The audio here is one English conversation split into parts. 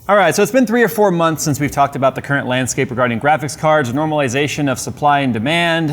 All right, so it's been 3 or 4 months since we've talked about the current landscape regarding graphics cards, normalization of supply and demand.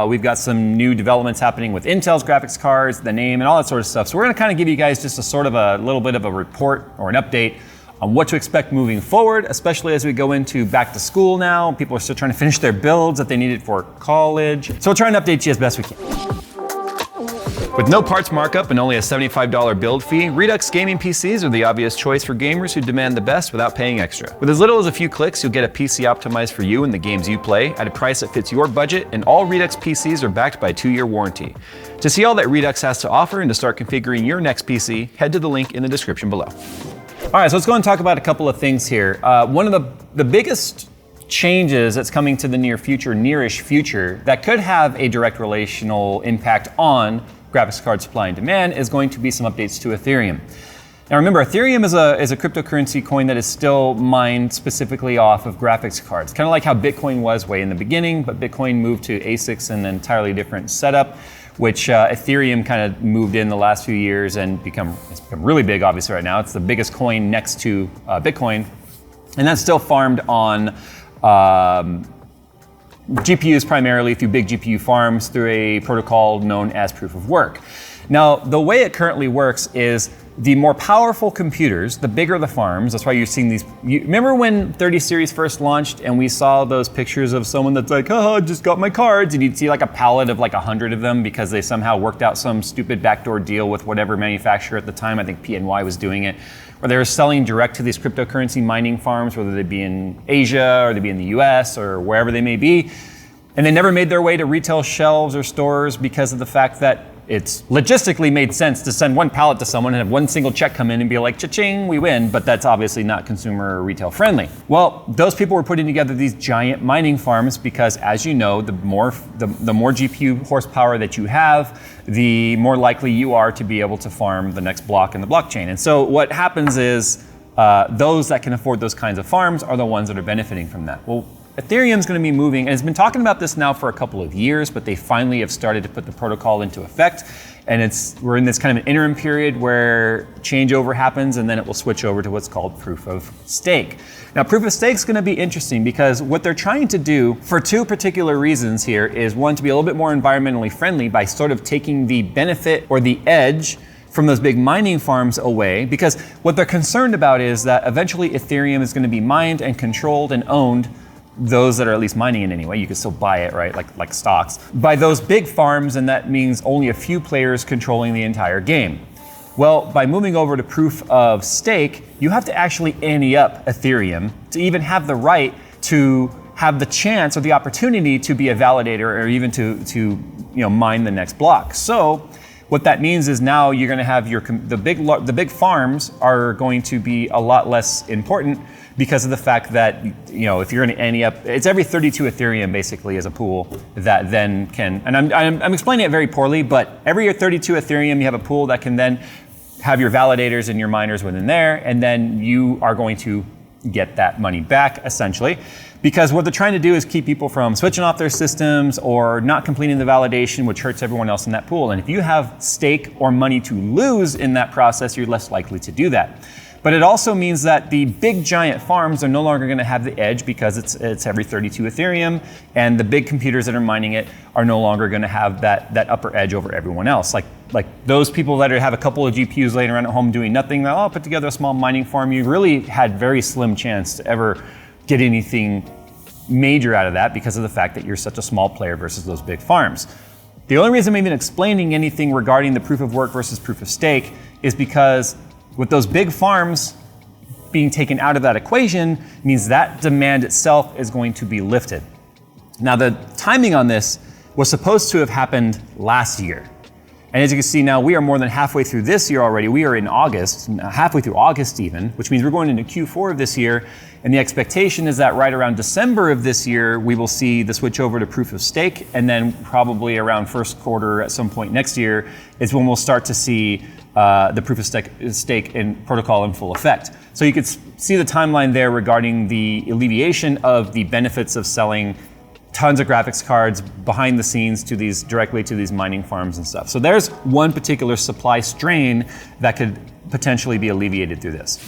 We've got some new developments happening with Intel's graphics cards, the name, and all that sort of stuff. So we're gonna kind of give you guys just a little bit of a report or an update on what to expect moving forward, especially as we go into back to school now. People are still trying to finish their builds that they needed for college. So we'll try and update you as best we can. With no parts markup and only a $75 build fee, Redux gaming PCs are the obvious choice for gamers who demand the best without paying extra. With as little as a few clicks, you'll get a PC optimized for you and the games you play at a price that fits your budget, and all Redux PCs are backed by a 2-year warranty. To see all that Redux has to offer and to start configuring your next PC, head to the link in the description below. All right, so let's go and talk about a couple of things here. One of the biggest changes that's coming to the nearish future that could have a direct relational impact on graphics card supply and demand is going to be some updates to Ethereum. Now remember, Ethereum is a cryptocurrency coin that is still mined specifically off of graphics cards. Kind of like how Bitcoin was way in the beginning, but Bitcoin moved to ASICs in an entirely different setup, which Ethereum kind of moved in the last few years and it's become really big obviously right now. It's the biggest coin next to Bitcoin, and that's still farmed on GPUs primarily through big GPU farms through a protocol known as proof of work. Now, the way it currently works is the more powerful computers, the bigger the farms. That's why you're seeing these. Remember when 30 series first launched and we saw those pictures of someone that's like, oh, just got my cards, and you'd see like a pallet of like 100 of them because they somehow worked out some stupid backdoor deal with whatever manufacturer at the time. I think PNY was doing it, where they were selling direct to these cryptocurrency mining farms, whether they be in Asia or they be in the US or wherever they may be. And they never made their way to retail shelves or stores because of the fact that it's logistically made sense to send one pallet to someone and have one single check come in and be like, cha-ching, we win, but that's obviously not consumer or retail friendly. Well, those people were putting together these giant mining farms because, as you know, the more GPU horsepower that you have, the more likely you are to be able to farm the next block in the blockchain. And so what happens is those that can afford those kinds of farms are the ones that are benefiting from that. Well, Ethereum's going to be moving, and it's been talking about this now for a couple of years, but they finally have started to put the protocol into effect. And we're in this kind of an interim period where changeover happens, and then it will switch over to what's called proof of stake. Now, proof of stake is going to be interesting because what they're trying to do for 2 particular reasons here is, one, to be a little bit more environmentally friendly by sort of taking the benefit or the edge from those big mining farms away, because what they're concerned about is that eventually Ethereum is going to be mined and controlled and owned, those that are at least mining it anyway, you can still buy it, right, like stocks, by those big farms, and that means only a few players controlling the entire game. Well, by moving over to proof of stake, you have to actually ante up Ethereum to even have the right to have the chance or the opportunity to be a validator or even to mine the next block. So what that means is now you're going to have the big farms are going to be a lot less important because of the fact that, if you're going to ante up, it's every 32 Ethereum basically as a pool that then can, and I'm explaining it very poorly, but every 32 Ethereum you have a pool that can then have your validators and your miners within there, and then you are going to get that money back essentially. Because what they're trying to do is keep people from switching off their systems or not completing the validation, which hurts everyone else in that pool. And if you have stake or money to lose in that process, you're less likely to do that. But it also means that the big giant farms are no longer going to have the edge because it's every 32 Ethereum, and the big computers that are mining it are no longer going to have that upper edge over everyone else. Like those people that have a couple of GPUs laying around at home doing nothing, I'll put together a small mining farm. You really had very slim chance to ever get anything major out of that because of the fact that you're such a small player versus those big farms. The only reason I'm even explaining anything regarding the proof of work versus proof of stake is because with those big farms being taken out of that equation means that demand itself is going to be lifted. Now, the timing on this was supposed to have happened last year. And as you can see now, we are more than halfway through this year already. We are in August, halfway through August even, which means we're going into Q4 of this year. And the expectation is that right around December of this year, we will see the switch over to proof of stake. And then probably around first quarter at some point next year is when we'll start to see the proof of stake in protocol in full effect. So you could see the timeline there regarding the alleviation of the benefits of selling tons of graphics cards behind the scenes directly to these mining farms and stuff. So there's one particular supply strain that could potentially be alleviated through this.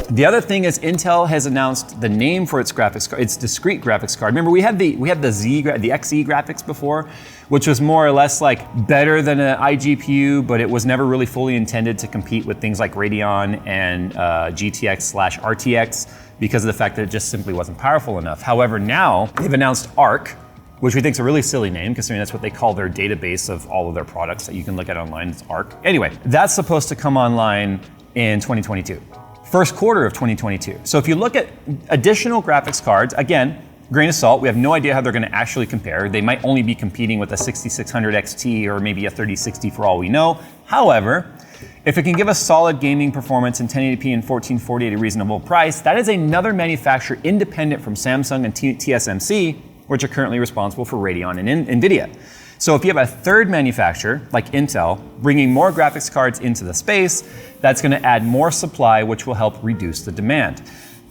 The other thing is Intel has announced the name for its graphics card, its discrete graphics card. Remember, we had the XE graphics before, which was more or less like better than an iGPU, but it was never really fully intended to compete with things like Radeon and GTX/RTX because of the fact that it just simply wasn't powerful enough. However, now they've announced Arc, which we think is a really silly name, considering that's what they call their database of all of their products that you can look at online. It's Arc. Anyway, that's supposed to come online in 2022. First quarter of 2022. So if you look at additional graphics cards, again, grain of salt, we have no idea how they're going to actually compare. They might only be competing with a 6600 XT or maybe a 3060 for all we know. However, if it can give us solid gaming performance in 1080p and 1440 at a reasonable price, that is another manufacturer independent from Samsung and TSMC, which are currently responsible for Radeon and NVIDIA. So if you have a third manufacturer, like Intel, bringing more graphics cards into the space, that's going to add more supply, which will help reduce the demand.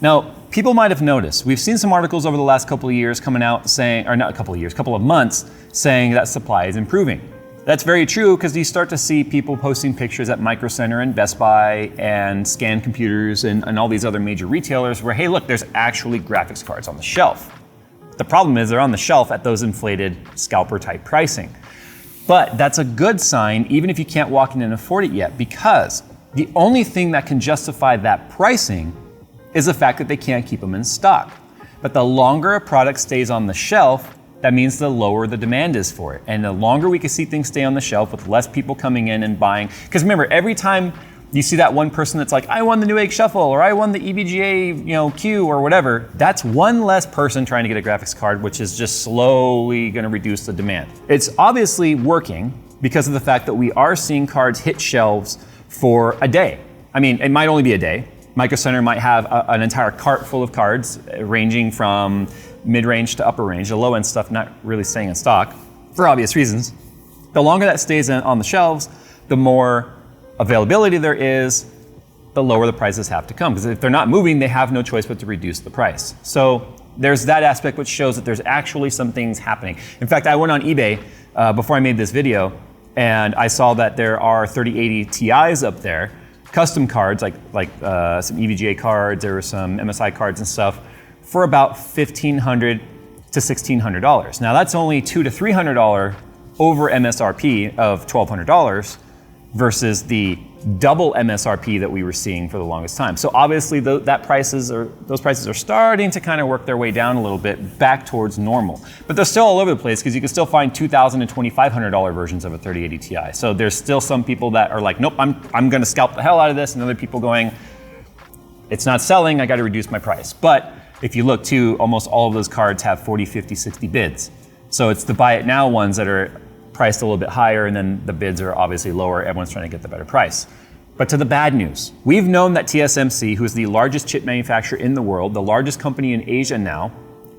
Now, people might have noticed, we've seen some articles over the last couple of years coming out saying, or not a couple of years, couple of months, saying that supply is improving. That's very true because you start to see people posting pictures at Micro Center and Best Buy and Scan Computers and all these other major retailers where, hey, look, there's actually graphics cards on the shelf. The problem is they're on the shelf at those inflated scalper type pricing. But that's a good sign even if you can't walk in and afford it yet, because the only thing that can justify that pricing is the fact that they can't keep them in stock. But the longer a product stays on the shelf, that means the lower the demand is for it. And the longer we can see things stay on the shelf with less people coming in and buying, because remember, every time you see that one person that's like, I won the Newegg Shuffle, or I won the EVGA Q, or whatever, that's one less person trying to get a graphics card, which is just slowly gonna reduce the demand. It's obviously working because of the fact that we are seeing cards hit shelves for a day. I mean, it might only be a day. Micro Center might have an entire cart full of cards ranging from mid-range to upper range, the low-end stuff not really staying in stock for obvious reasons. The longer that stays on the shelves, the more availability there is, the lower the prices have to come. Because if they're not moving, they have no choice but to reduce the price. So there's that aspect which shows that there's actually some things happening. In fact, I went on eBay before I made this video, and I saw that there are 3080 Ti's up there, custom cards like some EVGA cards or some MSI cards and stuff, for about $1,500 to $1,600. Now that's only $200 to $300 over MSRP of $1,200 versus the double MSRP that we were seeing for the longest time. So obviously those prices are starting to kind of work their way down a little bit back towards normal. But they're still all over the place because you can still find $2,000 and $2,500 versions of a 3080 Ti. So there's still some people that are like, nope, I'm gonna scalp the hell out of this, and other people going, it's not selling, I gotta reduce my price. But if you look too, almost all of those cards have 40, 50, 60 bids. So it's the buy it now ones that are priced a little bit higher, and then the bids are obviously lower. Everyone's trying to get the better price. But to the bad news, we've known that TSMC, who is the largest chip manufacturer in the world, the largest company in Asia now,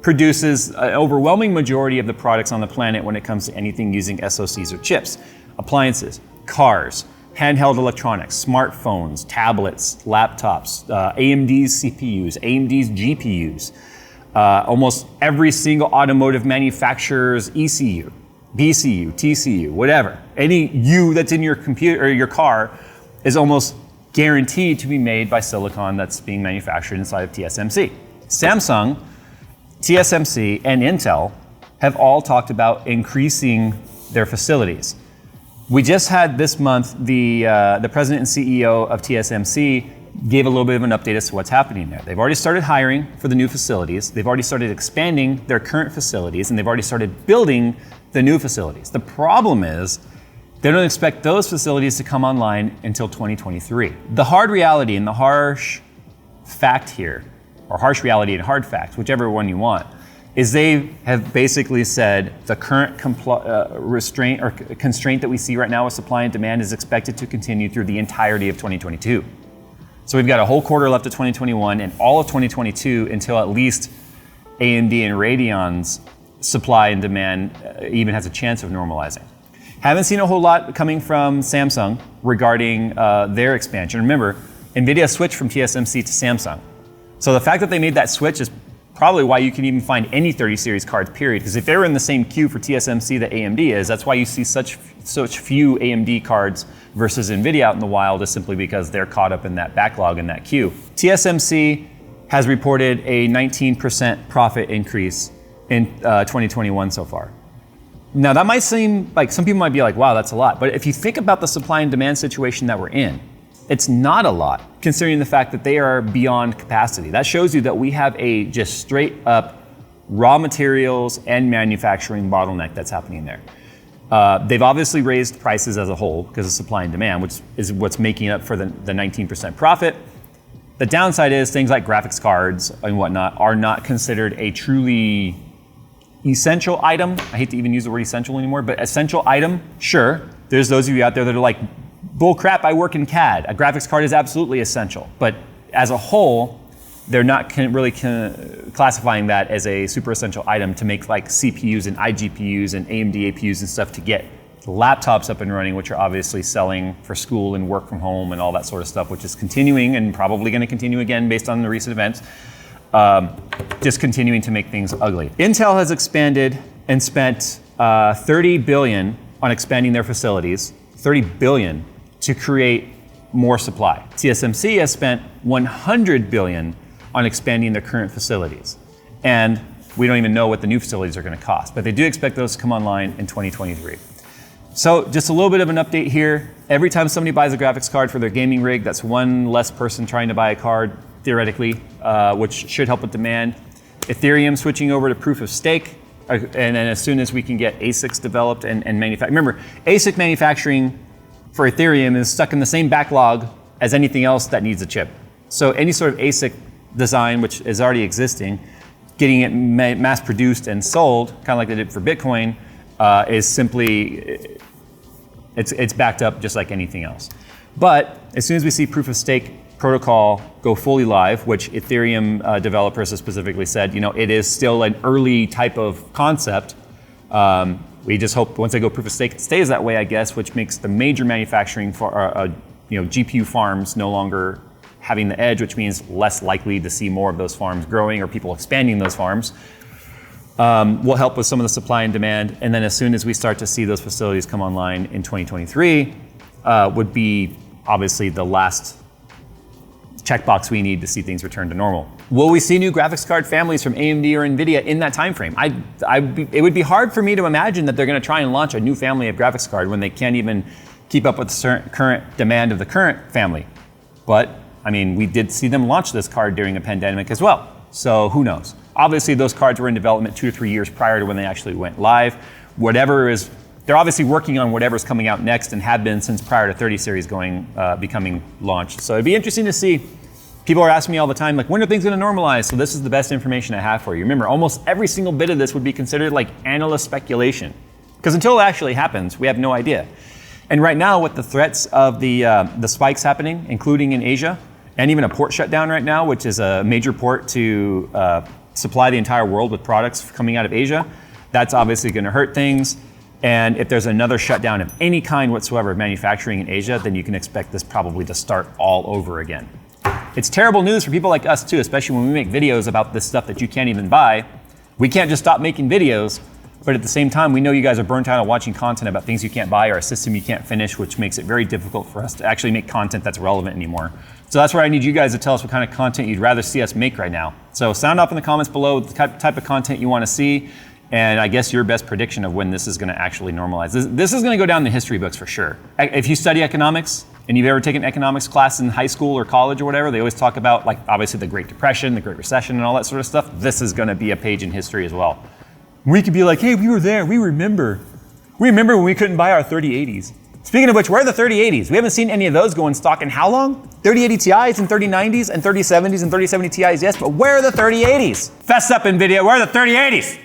produces an overwhelming majority of the products on the planet when it comes to anything using SoCs or chips. Appliances, cars, handheld electronics, smartphones, tablets, laptops, AMD's CPUs, AMD's GPUs, almost every single automotive manufacturer's ECU, BCU, TCU, whatever. Any U that's in your computer or your car is almost guaranteed to be made by silicon that's being manufactured inside of TSMC. Samsung, TSMC, and Intel have all talked about increasing their facilities. We just had this month, the president and CEO of TSMC gave a little bit of an update as to what's happening there. They've already started hiring for the new facilities. They've already started expanding their current facilities, and they've already started building the new facilities. The problem is they don't expect those facilities to come online until 2023. The hard reality and the harsh fact here, or harsh reality and hard fact, whichever one you want, is they have basically said the current restraint or constraint that we see right now with supply and demand is expected to continue through the entirety of 2022. So we've got a whole quarter left of 2021 and all of 2022 until at least AMD and Radeon's supply and demand even has a chance of normalizing. Haven't seen a whole lot coming from Samsung regarding their expansion. Remember, NVIDIA switched from TSMC to Samsung. So the fact that they made that switch is probably why you can even find any 30 series cards, period. Because if they were in the same queue for TSMC that AMD is, that's why you see such few AMD cards versus NVIDIA out in the wild, is simply because they're caught up in that backlog in that queue. TSMC has reported a 19% profit increase in 2021 so far. Now that might seem like, some people might be like, wow, that's a lot. But if you think about the supply and demand situation that we're in, it's not a lot considering the fact that they are beyond capacity. That shows you that we have a just straight up raw materials and manufacturing bottleneck that's happening there. They've obviously raised prices as a whole because of supply and demand, which is what's making up for the 19% profit. The downside is things like graphics cards and whatnot are not considered a truly essential item. I hate to even use the word essential anymore, but essential item, sure. There's those of you out there that are like, bull crap, I work in CAD. A graphics card is absolutely essential. But as a whole, they're not classifying that as a super essential item to make like CPUs and iGPUs and AMD APUs and stuff to get laptops up and running, which are obviously selling for school and work from home and all that sort of stuff, which is continuing and probably going to continue again based on the recent events. Just continuing to make things ugly. Intel has expanded and spent $30 billion on expanding their facilities, $30 billion to create more supply. TSMC has spent $100 billion on expanding their current facilities. And we don't even know what the new facilities are going to cost, but they do expect those to come online in 2023. So just a little bit of an update here. Every time somebody buys a graphics card for their gaming rig, that's one less person trying to buy a card, theoretically, which should help with demand. Ethereum switching over to proof of stake, and then as soon as we can get ASICs developed and manufactured. Remember, ASIC manufacturing for Ethereum is stuck in the same backlog as anything else that needs a chip. So any sort of ASIC design, which is already existing, getting it mass produced and sold, kind of like they did for Bitcoin, is simply, it's backed up just like anything else. But as soon as we see proof of stake protocol go fully live, which Ethereum developers have specifically said, it is still an early type of concept. We just hope once they go proof of stake, it stays that way, I guess, which makes the major manufacturing for GPU farms no longer having the edge, which means less likely to see more of those farms growing or people expanding those farms. Will help with some of the supply and demand. And then as soon as we start to see those facilities come online in 2023, would be obviously the last checkbox we need to see things return to normal. Will we see new graphics card families from AMD or NVIDIA in that time frame? It would be hard for me to imagine that they're going to try and launch a new family of graphics card when they can't even keep up with the current demand of the current family. But I mean, we did see them launch this card during a pandemic as well. So who knows? Obviously, those cards were in development 2 to 3 years prior to when they actually went live. They're obviously working on whatever's coming out next and have been since prior to 30 series becoming launched. So it'd be interesting to see. People are asking me all the time, like, when are things going to normalize? So this is the best information I have for you. Remember, almost every single bit of this would be considered like analyst speculation, because until it actually happens, we have no idea. And right now, with the threats of the spikes happening, including in Asia, and even a port shutdown right now, which is a major port to supply the entire world with products coming out of Asia, that's obviously going to hurt things. And if there's another shutdown of any kind whatsoever of manufacturing in Asia, then you can expect this probably to start all over again. It's terrible news for people like us too, especially when we make videos about this stuff that you can't even buy. We can't just stop making videos, but at the same time, we know you guys are burnt out on watching content about things you can't buy or a system you can't finish, which makes it very difficult for us to actually make content that's relevant anymore. So that's where I need you guys to tell us what kind of content you'd rather see us make right now. So sound off in the comments below the type of content you want to see, and I guess your best prediction of when this is going to actually normalize. This is going to go down in the history books for sure. If you study economics, and you've ever taken economics class in high school or college or whatever, they always talk about, like, obviously the Great Depression, the Great Recession, and all that sort of stuff. This is going to be a page in history as well. We could be like, hey, we were there, we remember. We remember when we couldn't buy our 3080s. Speaking of which, where are the 3080s? We haven't seen any of those go in stock in how long? 3080 Ti's and 3090s and 3070s and 3070 Ti's, yes, but where are the 3080s? Fess up, NVIDIA, where are the 3080s?